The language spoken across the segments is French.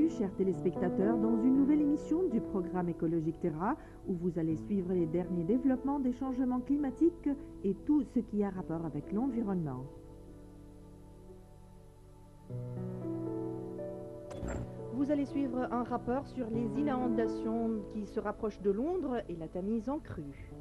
bienvenue, chers téléspectateurs, dans une nouvelle émission du programme écologique Terra, où vous allez suivre les derniers développements des changements climatiques et tout ce qui a rapport avec l'environnement. Vous allez suivre un rapport sur les inondations qui se rapprochent de Londres et la Tamise en crue.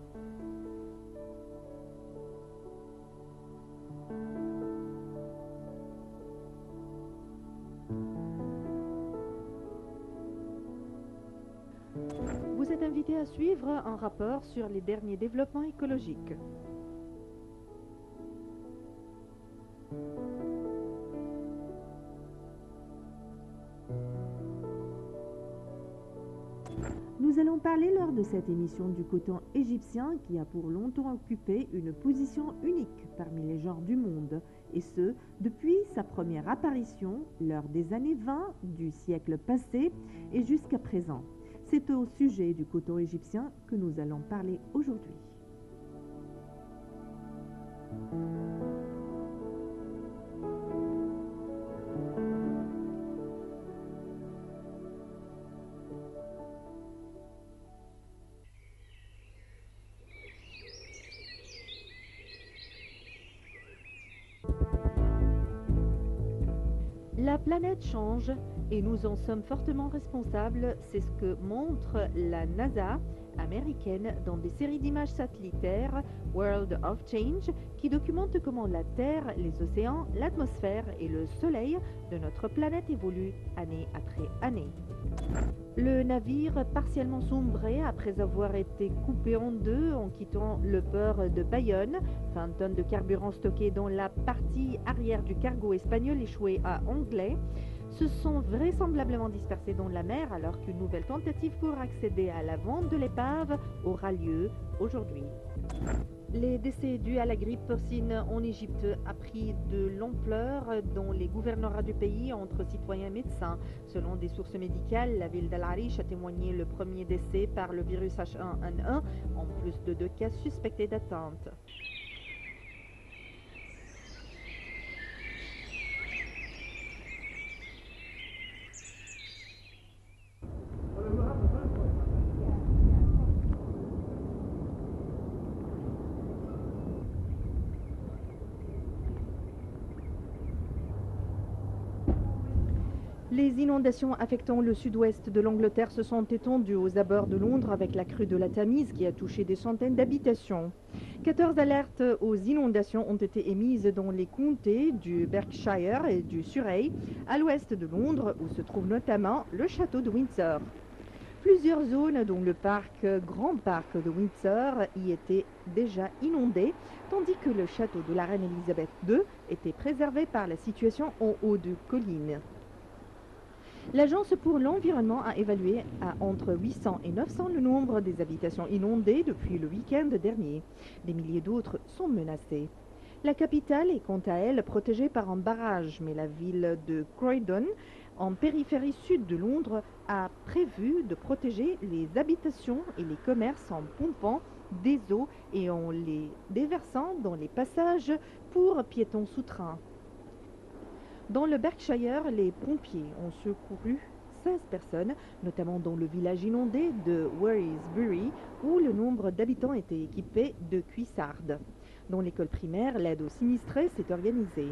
Vous êtes invité à suivre un rapport sur les derniers développements écologiques. Nous allons parler lors de cette émission du coton égyptien qui a pour longtemps occupé une position unique parmi les genres du monde, et ce, depuis sa première apparition lors des années 20 du siècle passé et jusqu'à présent. C'est au sujet du coton égyptien que nous allons parler aujourd'hui. La planète change et nous en sommes fortement responsables, c'est ce que montre la NASA américaine dans des séries d'images satellitaires World of Change qui documentent comment la Terre, les océans, l'atmosphère et le Soleil de notre planète évoluent année après année. Le navire partiellement sombré après avoir été coupé en deux en quittant le port de Bayonne, 20 tonnes de carburant stockées dans la partie arrière du cargo espagnol échoué à Anglet, se sont vraisemblablement dispersés dans la mer alors qu'une nouvelle tentative pour accéder à la vente de l'épave aura lieu aujourd'hui. Les décès dus à la grippe porcine en Égypte a pris de l'ampleur dans les gouvernorats du pays entre citoyens et médecins. Selon des sources médicales, la ville d'Al Arish a témoigné le premier décès par le virus H1N1, en plus de 2 cas suspectés d'atteinte. Les inondations affectant le sud-ouest de l'Angleterre se sont étendues aux abords de Londres avec la crue de la Tamise qui a touché des centaines d'habitations. 14 alertes aux inondations ont été émises dans les comtés du Berkshire et du Surrey, à l'ouest de Londres, où se trouve notamment le château de Windsor. Plusieurs zones, dont le Grand Parc de Windsor, y étaient déjà inondées, tandis que le château de la reine Elisabeth II était préservé par la situation en haut de collines. L'Agence pour l'environnement a évalué à entre 800 et 900 le nombre des habitations inondées depuis le week-end dernier. Des milliers d'autres sont menacées. La capitale est quant à elle protégée par un barrage, mais la ville de Croydon, en périphérie sud de Londres, a prévu de protéger les habitations et les commerces en pompant des eaux et en les déversant dans les passages pour piétons sous train. Dans le Berkshire, les pompiers ont secouru 16 personnes, notamment dans le village inondé de Wherrysbury, où le nombre d'habitants était équipé de cuissardes. Dans l'école primaire, l'aide aux sinistrés s'est organisée.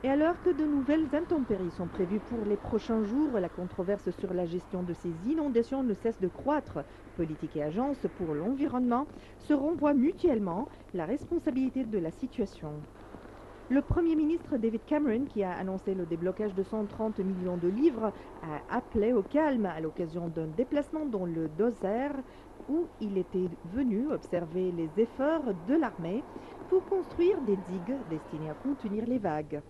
Et alors que de nouvelles intempéries sont prévues pour les prochains jours, la controverse sur la gestion de ces inondations ne cesse de croître. Politique et agences pour l'environnement se renvoient mutuellement la responsabilité de la situation. Le Premier ministre David Cameron, qui a annoncé le déblocage de 130 millions de livres, a appelé au calme à l'occasion d'un déplacement dans le Dozer où il était venu observer les efforts de l'armée pour construire des digues destinées à contenir les vagues.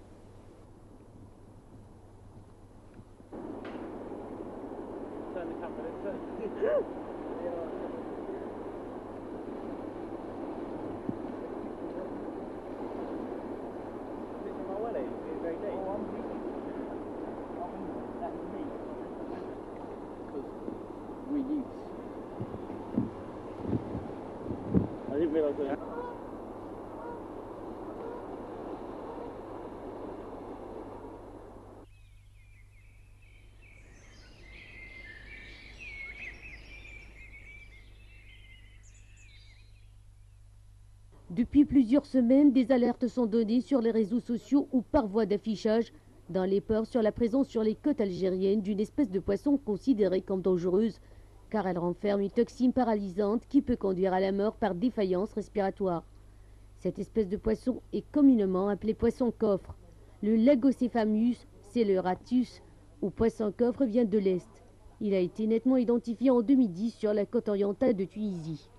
Depuis plusieurs semaines, des alertes sont données sur les réseaux sociaux ou par voie d'affichage dans les ports sur la présence sur les côtes algériennes d'une espèce de poisson considérée comme dangereuse car elle renferme une toxine paralysante qui peut conduire à la mort par défaillance respiratoire. Cette espèce de poisson est communément appelée poisson coffre. Le Lagocéphamus celeratus ou poisson coffre vient de l'Est. Il a été nettement identifié en 2010 sur la côte orientale de Tunisie.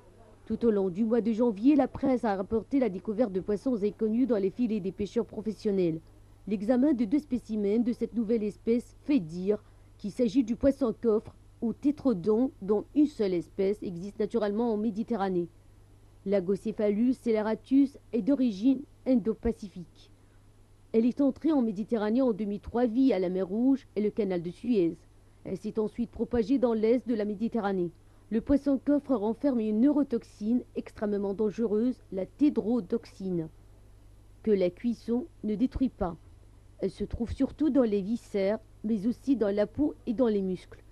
Tout au long du mois de janvier, la presse a rapporté la découverte de poissons inconnus dans les filets des pêcheurs professionnels. L'examen de 2 spécimens de cette nouvelle espèce fait dire qu'il s'agit du poisson coffre ou tétrodon dont une seule espèce existe naturellement en Méditerranée. Lagocéphalus celeratus est d'origine indo-pacifique. Elle est entrée en Méditerranée en 2003 via la mer Rouge et le canal de Suez. Elle s'est ensuite propagée dans l'est de la Méditerranée. Le poisson coffre renferme une neurotoxine extrêmement dangereuse, la tétrodotoxine, que la cuisson ne détruit pas. Elle se trouve surtout dans les viscères, mais aussi dans la peau et dans les muscles.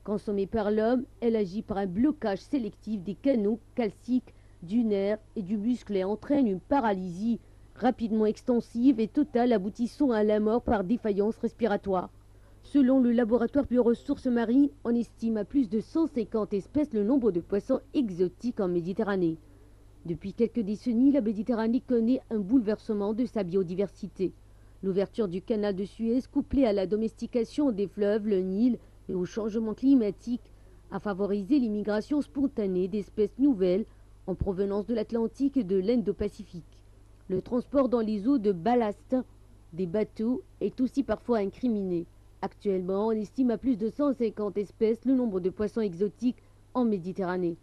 Consommée par l'homme, elle agit par un blocage sélectif des canaux calciques du nerf et du muscle et entraîne une paralysie rapidement extensive et totale aboutissant à la mort par défaillance respiratoire. Selon le laboratoire Bioressources Marines, on estime à plus de 150 espèces le nombre de poissons exotiques en Méditerranée. Depuis quelques décennies, la Méditerranée connaît un bouleversement de sa biodiversité. L'ouverture du canal de Suez, couplée à la domestication des fleuves, le Nil et au changement climatique, a favorisé l'immigration spontanée d'espèces nouvelles en provenance de l'Atlantique et de l'Indo-Pacifique. Le transport dans les eaux de ballast des bateaux est aussi parfois incriminé. Actuellement, on estime à plus de 150 espèces le nombre de poissons exotiques en Méditerranée.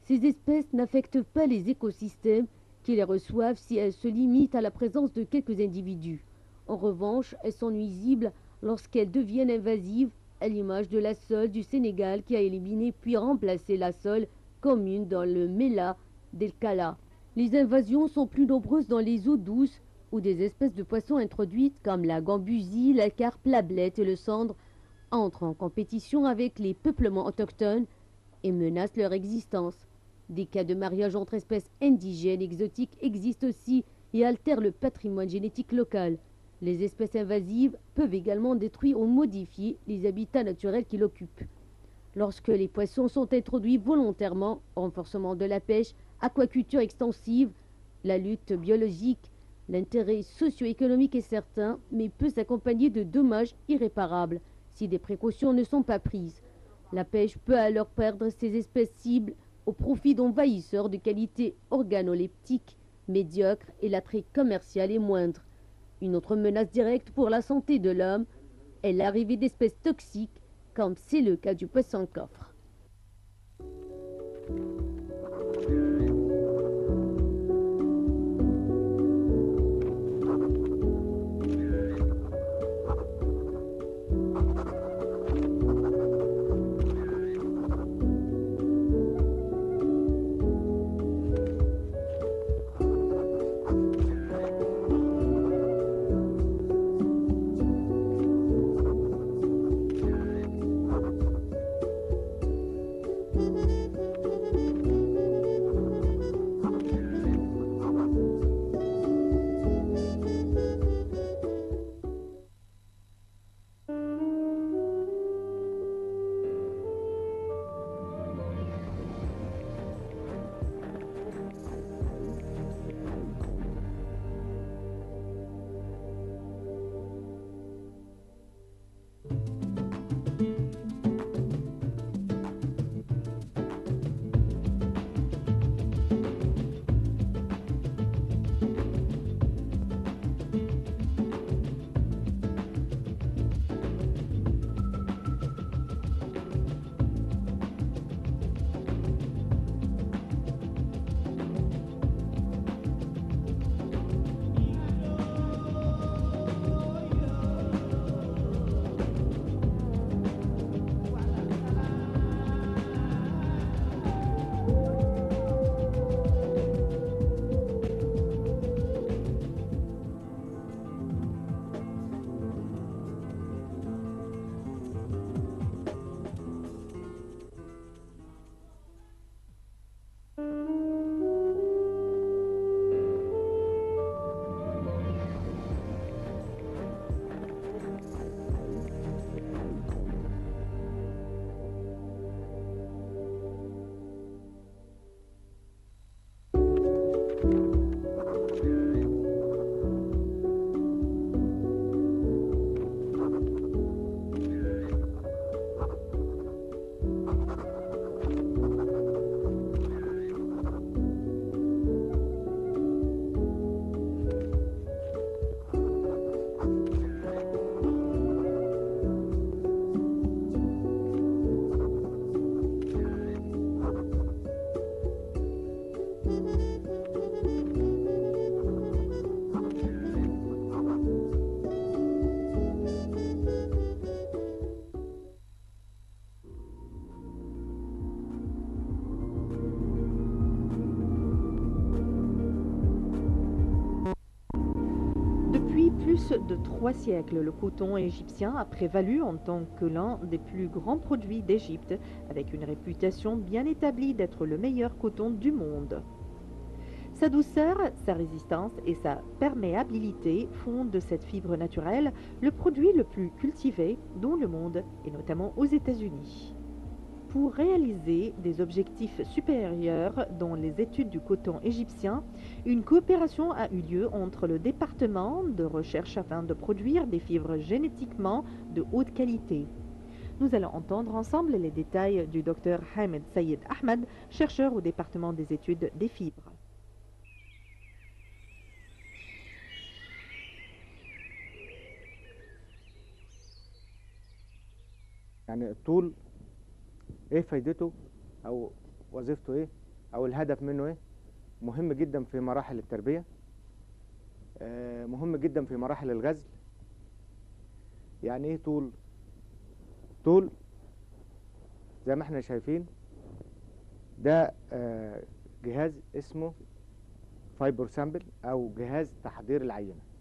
Ces espèces n'affectent pas les écosystèmes qui les reçoivent si elles se limitent à la présence de quelques individus. En revanche, elles sont nuisibles lorsqu'elles deviennent invasives, à l'image de la sole du Sénégal qui a éliminé puis remplacé la sole commune dans le Mela d'El-Kala. Les invasions sont plus nombreuses dans les eaux douces où des espèces de poissons introduites comme la gambusie, la carpe, la blette et le cendre entrent en compétition avec les peuplements autochtones et menacent leur existence. Des cas de mariage entre espèces indigènes exotiques existent aussi et altèrent le patrimoine génétique local. Les espèces invasives peuvent également détruire ou modifier les habitats naturels qui l'occupent. Lorsque les poissons sont introduits volontairement, renforcement de la pêche, aquaculture extensive, la lutte biologique, l'intérêt socio-économique est certain, mais peut s'accompagner de dommages irréparables si des précautions ne sont pas prises. La pêche peut alors perdre ses espèces cibles au profit d'envahisseurs de qualité organoleptique médiocre et l'attrait commercial est moindre. Une autre menace directe pour la santé de l'homme est l'arrivée d'espèces toxiques, comme c'est le cas du poisson coffre. plus de 3 siècles, le coton égyptien a prévalu en tant que l'un des plus grands produits d'Égypte, avec une réputation bien établie d'être le meilleur coton du monde. Sa douceur, sa résistance et sa perméabilité font de cette fibre naturelle le produit le plus cultivé dans le monde, et notamment aux États-Unis. Pour réaliser des objectifs supérieurs dans les études du coton égyptien, une coopération a eu lieu entre le département de recherche afin de produire des fibres génétiquement de haute qualité. Nous allons entendre ensemble les détails du Dr Hamed Sayed Ahmed, chercheur au département des études des fibres. يعني الطول ايه فايدته او وظيفته ايه او الهدف منه ايه؟ مهم جدا في مراحل التربية، مهم جدا في مراحل الغزل. يعني ايه طول؟ طول زي ما احنا شايفين ده جهاز اسمه فايبر سامبل او جهاز تحضير العينة.